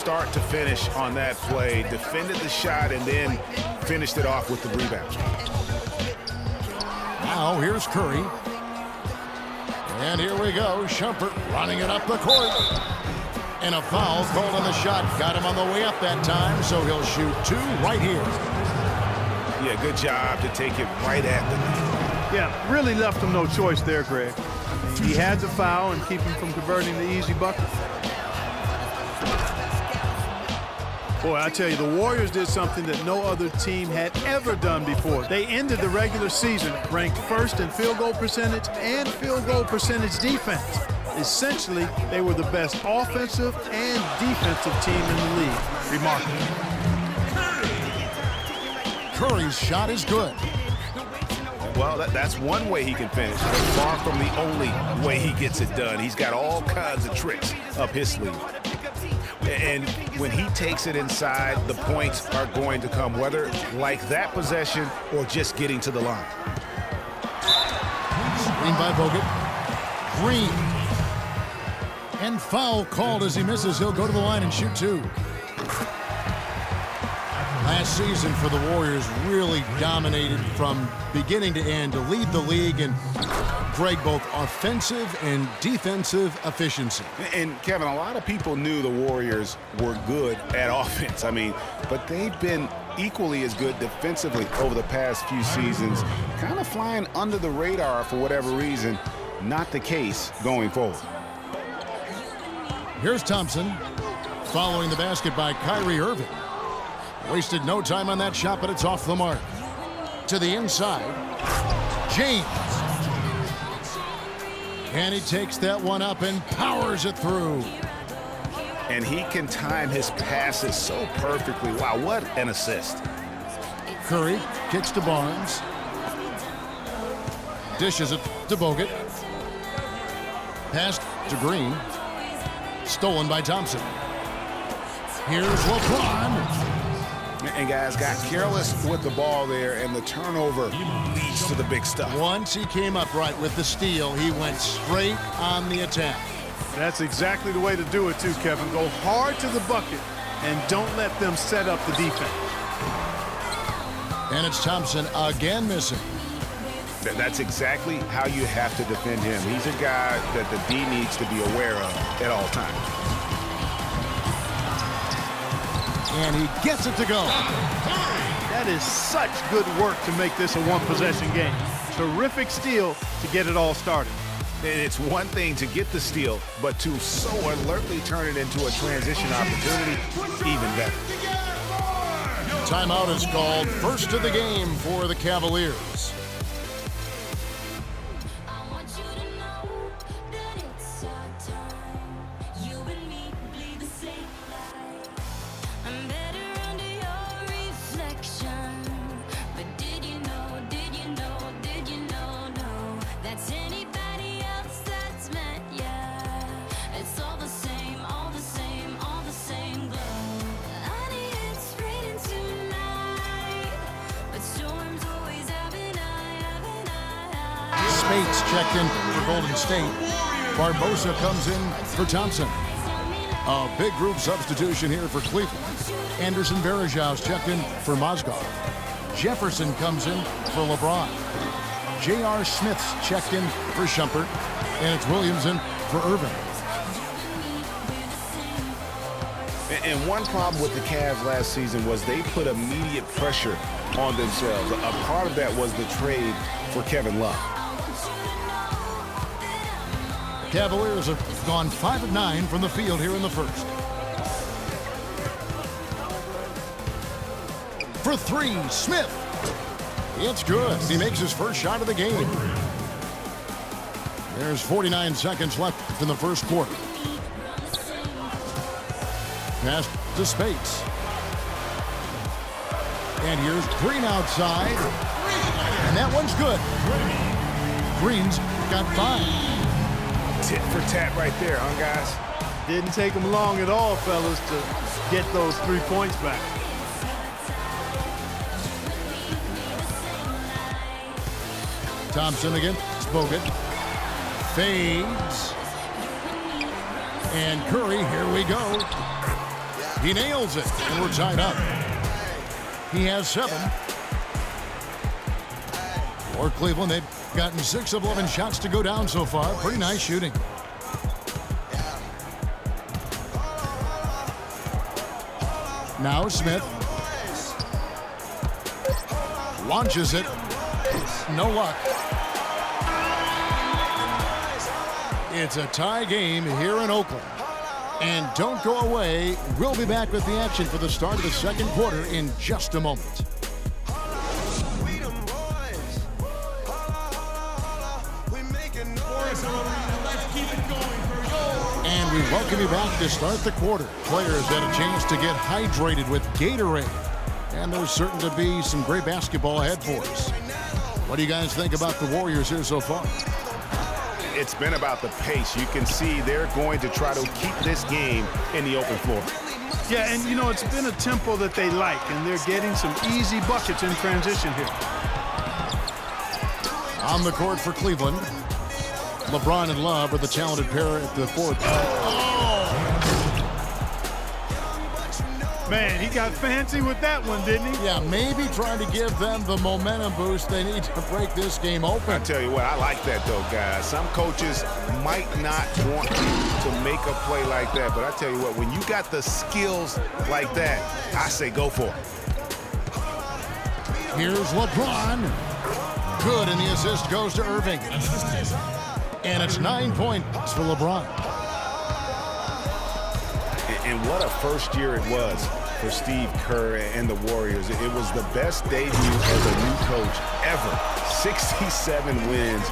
Start to finish on that play, defended the shot, and then finished it off with the rebound. Now here's Curry. And here we go. Shumpert running it up the court. And a foul called on the shot. Got him on the way up that time, so he'll shoot two right here. Yeah, good job to take it right at the net. Yeah, really left him no choice there, Greg. I mean, he had to foul and keep him from converting the easy bucket. Boy, I tell you, the Warriors did something that no other team had ever done before. They ended the regular season ranked first in field goal percentage and field goal percentage defense. Essentially, they were the best offensive and defensive team in the league. Remarkable. Curry's shot is good. Well, that's one way he can finish, but far from the only way he gets it done. He's got all kinds of tricks up his sleeve. And when he takes it inside, the points are going to come, whether like that possession or just getting to the line. Screen by Bogut. Green. And foul called as he misses. He'll go to the line and shoot two. Last season for the Warriors really dominated from beginning to end to lead the league in, Greg, both offensive and defensive efficiency. And Kevin, a lot of people knew the Warriors were good at offense. I mean, but they've been equally as good defensively over the past few seasons, kind of flying under the radar for whatever reason. Not the case going forward. Here's Thompson following the basket by Kyrie Irving. Wasted no time on that shot, but it's off the mark. To the inside, James. And he takes that one up and powers it through. And he can time his passes so perfectly. Wow, what an assist. Curry kicks to Barnes. Dishes it to Bogut. Passed to Green. Stolen by Thompson. Here's LeBron. And guys got careless with the ball there, and the turnover leads to the big stuff. Once he came up right with the steal, he went straight on the attack. That's exactly the way to do it too, Kevin. Go hard to the bucket and don't let them set up the defense. And it's Thompson again missing. That's exactly how you have to defend him. He's a guy that the D needs to be aware of at all times. And he gets it to go. That is such good work to make this a one-possession game. Terrific steal to get it all started. And it's one thing to get the steal, but to so alertly turn it into a transition opportunity, even better. Timeout is called. First of the game for the Cavaliers. Spates checked in for Golden State. Barbosa comes in for Thompson. A big group substitution here for Cleveland. Anderson Varejão's checked in for Mozgov. Jefferson comes in for LeBron. J.R. Smith's checked in for Shumpert. And it's Williamson for Irving. And one problem with the Cavs last season was they put immediate pressure on themselves. A part of that was the trade for Kevin Love. Cavaliers have gone 5 of 9 from the field here in the first. For three, Smith. It's good. He makes his first shot of the game. There's 49 seconds left in the first quarter. Pass to Spates. And here's Green outside. And that one's good. Green's got 5. Tit for tat right there, huh, guys? Didn't take them long at all, fellas, to get those 3 points back. Thompson again. Bogut. Fades. And Curry, here we go. He nails it, and we're tied up. He has 7. For Cleveland, they've gotten 6 of 11 shots to go down so far. Pretty nice shooting. Now Smith. Launches it. No luck. It's a tie game here in Oakland. And don't go away. We'll be back with the action for the start of the second quarter in just a moment. And we welcome you back to start the quarter. Players had a chance to get hydrated with Gatorade. And there's certain to be some great basketball ahead for us. What do you guys think about the Warriors here so far? It's been about the pace. You can see they're going to try to keep this game in the open floor. Yeah, and you know, it's been a tempo that they like, and they're getting some easy buckets in transition here. On the court for Cleveland, LeBron and Love are the talented pair at the fourth. Man, he got fancy with that one, didn't he? Yeah, maybe trying to give them the momentum boost they need to break this game open. I tell you what, I like that though, guys. Some coaches might not want you to make a play like that, but I tell you what, when you got the skills like that, I say go for it. Here's LeBron. Good, and the assist goes to Irving. And it's 9 points for LeBron. And what a first year it was for Steve Kerr and the Warriors. It was the best debut as a new coach ever. 67 wins.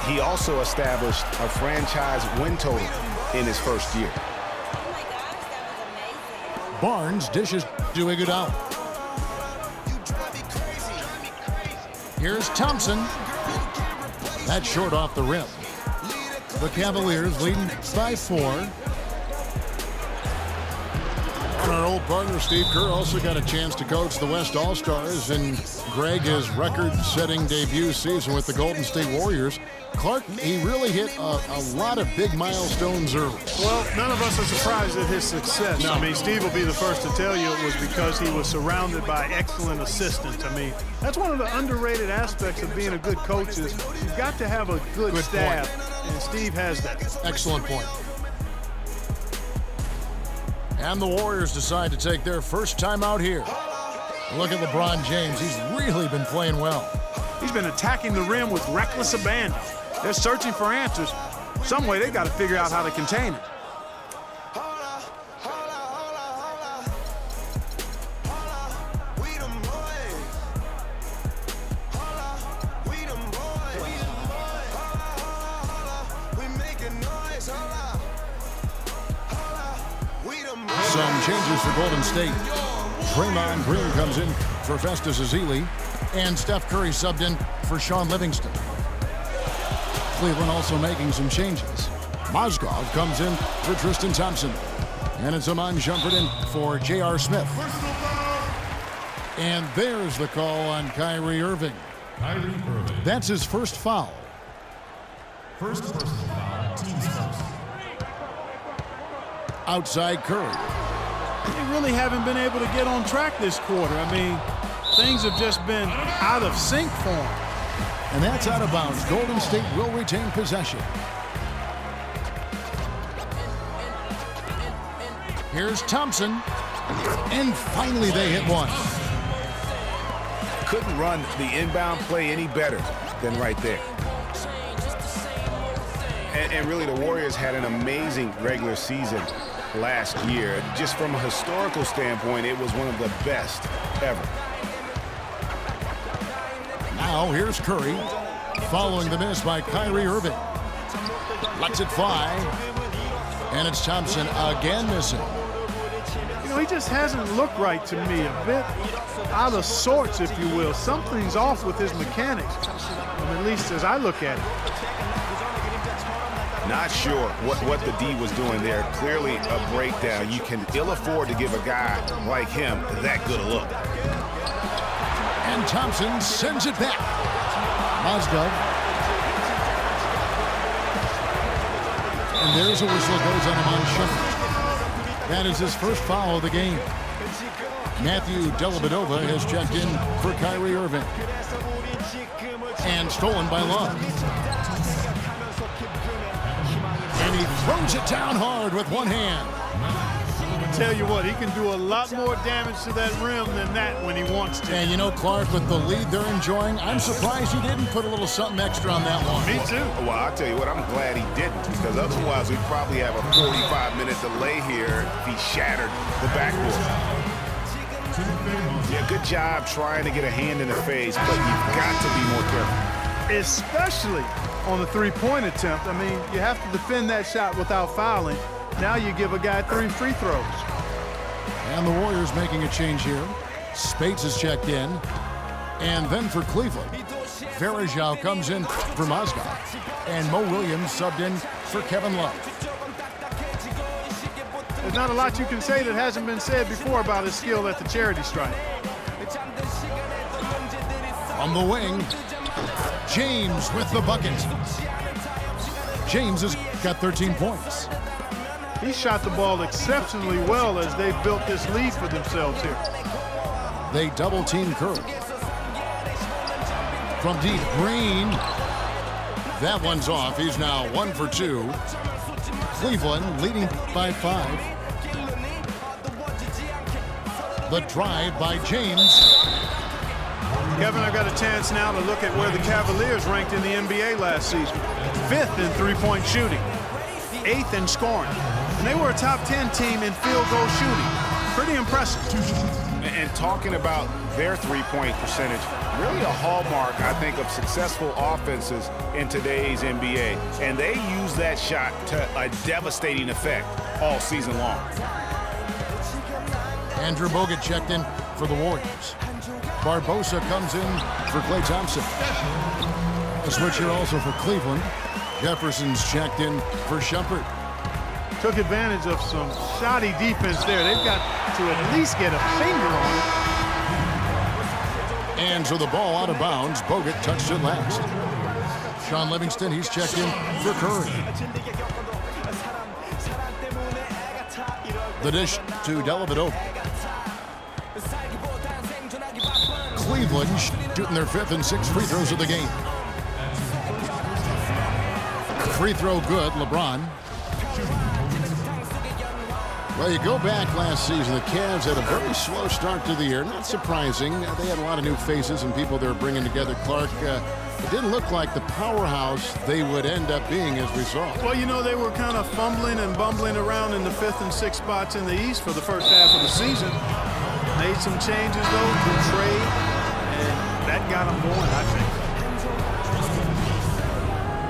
He also established a franchise win total in his first year. Barnes dishes to Iguodala. Here's Thompson. That's short off the rim. The Cavaliers leading by 4. And our old partner Steve Kerr also got a chance to coach the West All-Stars, and Greg, his record-setting debut season with the Golden State Warriors. Clark, he really hit a lot of big milestones early. Well, none of us are surprised at his success. No. I mean, Steve will be the first to tell you it was because he was surrounded by excellent assistants. I mean, that's one of the underrated aspects of being a good coach is you've got to have a good staff, and Steve has that. Excellent point. And the Warriors decide to take their first time out here. Look at LeBron James. He's really been playing well. He's been attacking the rim with reckless abandon. They're searching for answers. Some way they got to figure out how to contain it. Some changes for Golden State. Draymond Green comes in for Festus Ezeli, and Steph Curry subbed in for Sean Livingston. Cleveland also making some changes. Mozgov comes in for Tristan Thompson, and it's Amon Shumpert in for J.R. Smith. And there's the call on Kyrie Irving. That's his first foul. First personal foul, team's first. Outside Curry. They really haven't been able to get on track this quarter. I mean, things have just been out of sync for them. And that's out of bounds. Golden State will retain possession. Here's Thompson. And finally they hit one. Couldn't run the inbound play any better than right there. And really, the Warriors had an amazing regular season last year. Just from a historical standpoint, it was one of the best ever. Now here's Curry, following the miss by Kyrie Irving. Lets it fly, and it's Thompson again missing. You know, he just hasn't looked right to me. A bit out of sorts, if you will. Something's off with his mechanics, at least as I look at it. Not sure what the D was doing there. Clearly a breakdown. You can ill afford to give a guy like him that good a look. And Thompson sends it back. Mozgov. And there's a whistle goes on Amon Shumpert. That is his first foul of the game. Matthew Dellavedova has checked in for Kyrie Irving. And stolen by Love. And he throws it down hard with one hand. Tell you what, he can do a lot more damage to that rim than that when he wants to. And you know, Clark, with the lead they're enjoying, I'm surprised he didn't put a little something extra on that one. Me too. Well, I'll tell you what, I'm glad he didn't, because otherwise we'd probably have a 45-minute delay here if he shattered the backboard. Yeah, good job trying to get a hand in the face, but you've got to be more careful. Especially on the three-point attempt. I mean, you have to defend that shot without fouling. Now you give a guy 3 free throws. And the Warriors making a change here. Spates is checked in. And then for Cleveland, Verajao comes in for Mozgov. And Mo Williams subbed in for Kevin Love. There's not a lot you can say that hasn't been said before about his skill at the charity stripe. From the wing, James with the bucket. James has got 13 points. He shot the ball exceptionally well as they've built this lead for themselves here. They double team Curry. From deep, Green. That one's off. He's now 1 for 2. Cleveland leading by 5. The drive by James. Kevin, I've got a chance now to look at where the Cavaliers ranked in the NBA last season. 5th in three-point shooting, 8th in scoring. And they were a top 10 team in field goal shooting. Pretty impressive. And talking about their three-point percentage, really a hallmark, I think, of successful offenses in today's NBA. And they use that shot to a devastating effect all season long. Andrew Bogut checked in for the Warriors. Barbosa comes in for Klay Thompson. A switch here also for Cleveland. Jefferson's checked in for Shumpert. Took advantage of some shoddy defense there. They've got to at least get a finger on it. And so the ball out of bounds. Bogut touched it last. Sean Livingston, he's checked in for Curry. The dish to Dellavedova. Cleveland shooting their 5th and 6th free throws of the game. Free throw good, LeBron. Well, you go back last season, the Cavs had a very slow start to the year. Not surprising. They had a lot of new faces and people they were bringing together. Clark, it didn't look like the powerhouse they would end up being as a result. Well, you know, they were kind of fumbling and bumbling around in the 5th and 6th spots in the East for the first half of the season. Made some changes, though, to trade, and that got them going, I think.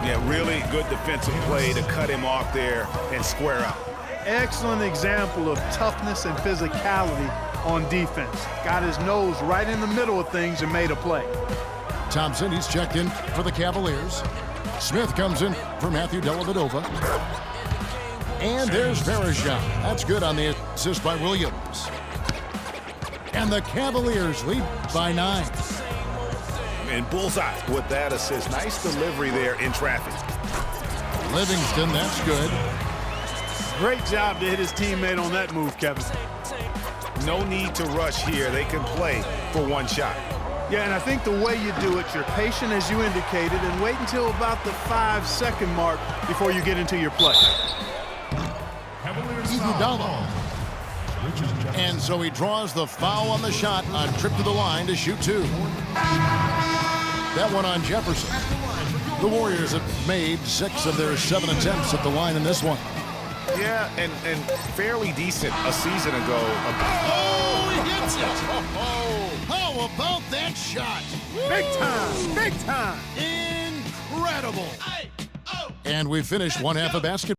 Yeah, really good defensive play to cut him off there and square up. Excellent example of toughness and physicality on defense. Got his nose right in the middle of things and made a play. Thompson, he's checked in for the Cavaliers. Smith comes in for Matthew Dellavedova. And there's Verajao. That's good on the assist by Williams. And the Cavaliers lead by 9. And bullseye with that assist. Nice delivery there in traffic. Livingston, that's good. Great job to hit his teammate on that move, Kevin. No need to rush here. They can play for one shot. Yeah, and I think the way you do it, you're patient as you indicated, and wait until about the 5-second mark before you get into your play. Iguodala. And so he draws the foul on the shot on trip to the line to shoot 2. That one on Jefferson. The Warriors have made 6 of their 7 attempts at the line in this one. Yeah, and fairly decent a season ago. Oh, he hits it! Oh, how about that shot? Big time, big time. Incredible. And we finished one half of basketball.